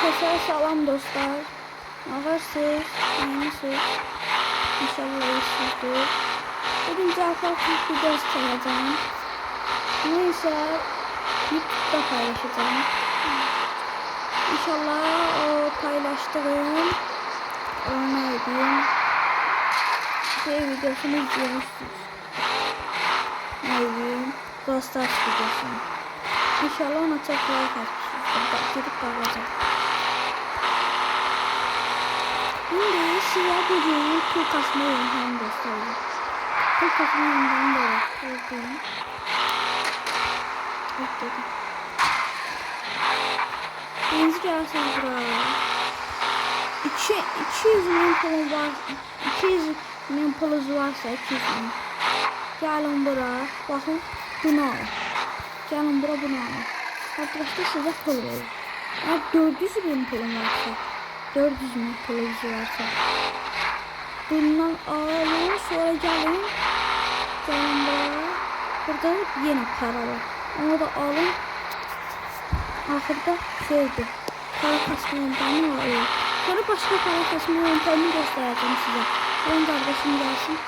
Herkese selam dostlar. Ağırsız, aynısız. İnşallah iyisizdir. Bugün farklı video çekeceğim. Bunu ise YouTube'da paylaşacağım. İnşallah o paylaştığım örneğin videosunu izlemişsiniz. Ne diyeyim? Dostlar videosunu. İnşallah ona çok like atmışsınız. Gidip bakacağım. Şimdi size bugün pul kasma yöntemi göstereceğim. Pul kasma yöntemi böyle koydum. Ekledim. Birinci gelseniz buraya. 200 bin pulun var. 200 bin pulunuz varsa 200 bin. Gelin buraya. Bakın bunu alın. Gelin buraya bunu alın. Arkadaşlar size pul verir. Eğer 400 bin pulun varsa 400 bin pulunuz varsa bundan alın, sonra gelin buraya. Burada yine para var. Onu da alın. Ahırda şeydi. Para kasma yöntemi var. Sonra başka para kasma yöntemini göstereceğim size. Ben kardeşim gelsin.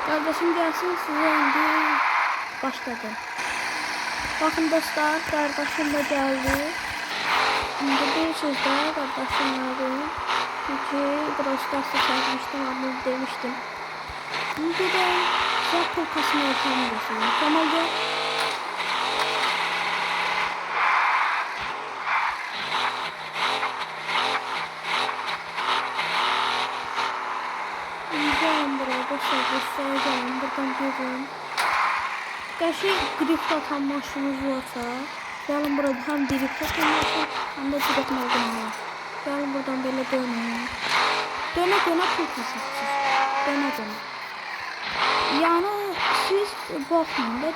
Kardeşim gelsin, size şimdi başladım. Bakın dostlar, kardeşim de geldi. Şimdi bir sözde kardeşimlerim. Çünkü burası da çekmiştim, ama demiştim. Şimdi de size pul kasma yöntemini göstereyim. Tamam mı? Gelin buraya dostlar, gelin buradan görün. Gerçek drift atan maşınız varsa, gelin burada hem drift atan maşın hem de drift maşını var. Gelin buradan böyle dönün. Döne pul kasırsınız. Döne. Yani siz bakmayın da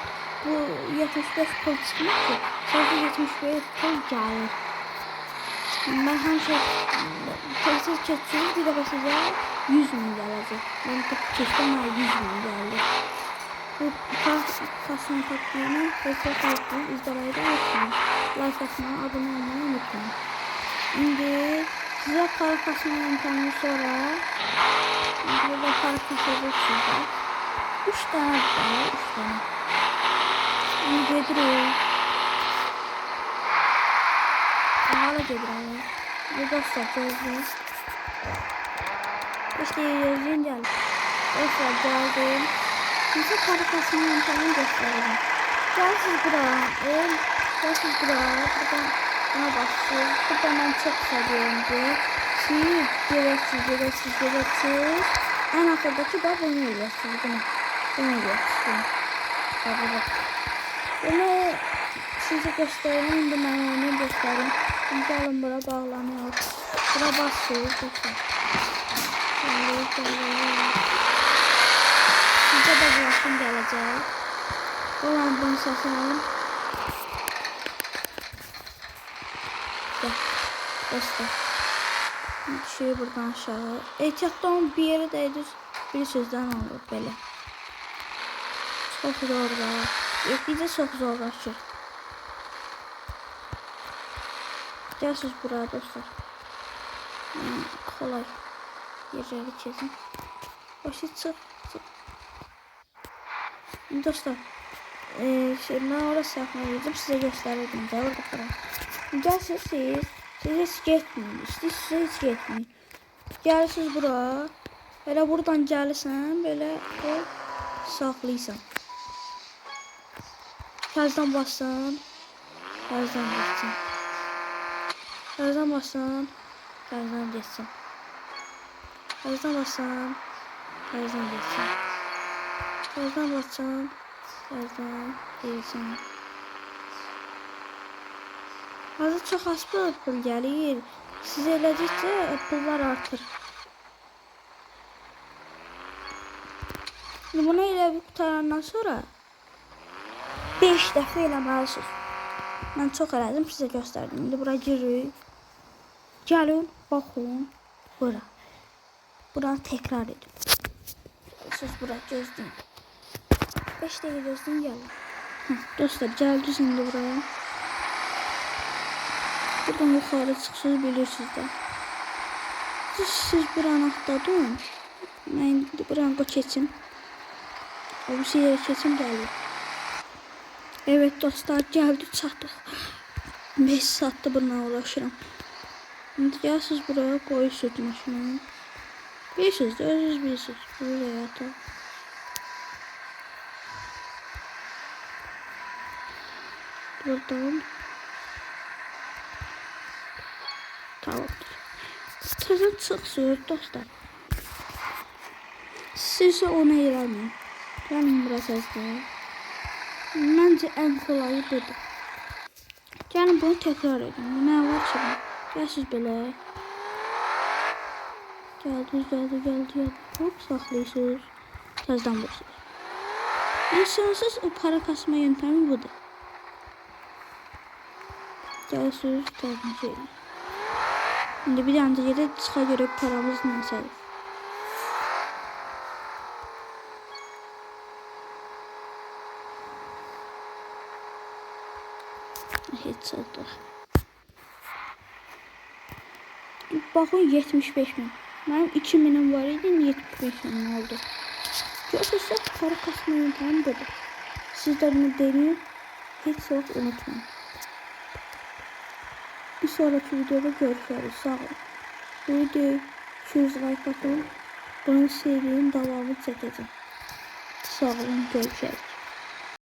bu 75 pul çıkmıyor ki. Sadece 75 pul gelir. Ben həmişə tez keçiyoruz, bir dəfə sizə 100 min gələcək. Ben keçdən 100 min gəldi. Bu kasım taktiğini destek ettim, izlemeyi de unutmayın. Like atmayı, abone olmayı unutmayın. Şimdi size para kasma yöntemini sonra burada para kasabilirsiniz. 3 tane var, 3 tane. Şimdi gedirir. Hala gedirir. Bu dostlar gördünüz. İşte yazın geldi. Dostlar geldim. Size para kasma yöntemini göstereceğim. Gelsiniz buraya. Gelsiniz buraya. Buradan buna basıyoruz. Buradan ben çok seviyorum diye. Şimdi gereksiz. En arkadaki da bunu yiyorsunuz. Bunu yiyorsunuz. Bunu size göstereyim. Şimdi ben onu göstereyim. Şimdi alın buraya bağlanıyor. Buraya basıyoruz. Size de bırakın gelecek. Olan bunu satın. Dostlar. Düşüyor buradan aşağı. Ehtiyattan bir yere değdir. Bir sözden olur böyle. Çok zor da. Eklice çok zorlaşır. Gelsiniz buraya dostlar. Kolay. Yerleri kesin. Başı çık. Dostlar. Ben orası yapmalıydım. Size gösterdim. Gelsiniz siz. Size hiç getmeyin. Size hiç getmeyin. Gelsiniz buraya. Böyle buradan gelirsən. Böyle saxlayırsan. Təzdən basın. Təzdən geçsin. Təzdən basın. Təzdən geçsin. Təzdən basın. Təzdən geçsin. Təzdən basın. Təzdən geçsin. Hazır çox az pul gəlir. Siz elədikcə pullar artır. Bunu elə bir qutarandan sonra 5 dəfə eləməlisiniz. Mən çox elədim, sizə göstərdim. İndi bura giririk. Gəlin, baxın. Bura. Buranı təkrar edin. Siz bura gözləyin. 5 dəqiqə gözləyin, gəlin. Dostlar, gəldiniz indi buraya. Buradan yuxarı çıxışınızı bilirsiniz də. Siz buranı atladın. Mən indi buranı keçim. O bir yere keçim gəlir. Evet dostlar, gəldik, çatdıq. 5 saatda bununla uğraşıram. İndi gəlsiniz buraya, qoyursuz maşını. Bilirsiniz də, özünüz bilirsiniz. Buraya ataq. Buradan. Tamamdır. Təzə çıxsınız dostlar. Sizə ona eləməyin. Gəlin bura səslər. Məncə ən kolayı budur. Gəlin bunu təkrar edin. Bu nə var ki? Gəlsiz belə. Gəldi. Hop, saxlayırsınız. Təzdən vursunuz. İnsansız o para kasma yöntəmi budur. Gəlsiz, təzdən şeylə. İndi bir anda gedək çıxa görək paramız nəsədir. Heç çatdıq. Baxın 75.000. Mənim 2.000'im var idi, 75.000 oldu. Görürsünüz, para kasma yöntəmi budur. Siz də bunu deneyin, heç vaxt unutmayın. Bir sonraki videoda görüşürüz. Sağ olun. Bu videoyu 200 like atın. Bunun serinin devamını çekeceğim. Sağ olun, görüşürüz.